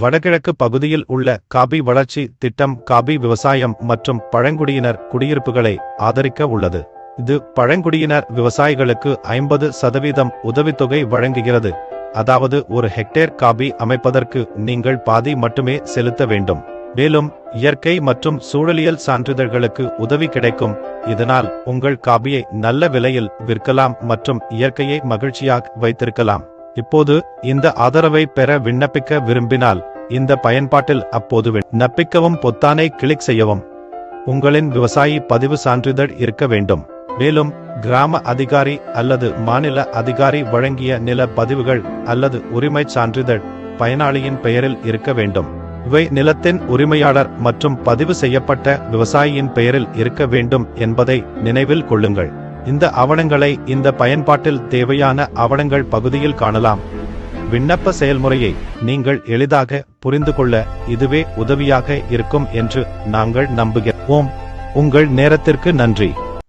வடகிழக்கு பகுதியில் உள்ள காபி வளர்ச்சி திட்டம் காபி விவசாயம் மற்றும் பழங்குடியினர் குடியிருப்புகளை ஆதரிக்க உள்ளது. இது பழங்குடியினர் விவசாயிகளுக்கு 50% உதவித்தொகை வழங்குகிறது. அதாவது ஒரு ஹெக்டேர் காபி அமைப்பதற்கு நீங்கள் பாதி மட்டுமே செலுத்த வேண்டும். மேலும் இயற்கை மற்றும் சூழலியல் சான்றிதழ்களுக்கு உதவி கிடைக்கும். இதனால் உங்கள் காபியை நல்ல விலையில் விற்கலாம் மற்றும் இயற்கையை மகிழ்ச்சியாக வைத்திருக்கலாம். இப்போது இந்த ஆதரவை பெற விண்ணப்பிக்க விரும்பினால் இந்த பயன்பாட்டில் அப்போது விண்ணப்பிக்கவும் பொத்தானை கிளிக் செய்யவும். உங்களின் விவசாயி பதிவு சான்றிதழ் இருக்க வேண்டும். மேலும் கிராம அதிகாரி அல்லது மாநில அதிகாரி வழங்கிய நில பதிவுகள் அல்லது உரிமைச் சான்றிதழ் பயனாளியின் பெயரில் இருக்க வேண்டும். இவை நிலத்தின் உரிமையாளர் மற்றும் பதிவு செய்யப்பட்ட விவசாயியின் பெயரில் இருக்க வேண்டும் என்பதை நினைவில் கொள்ளுங்கள். இந்த ஆவணங்களை இந்த பயன்பாட்டில் தேவையான ஆவணங்கள் பகுதியில் காணலாம். விண்ணப்ப செயல்முறையை நீங்கள் எளிதாக புரிந்து கொள்ள இதுவே உதவியாக இருக்கும் என்று நாங்கள் நம்புகிறோம். உங்கள் நேரத்திற்கு நன்றி.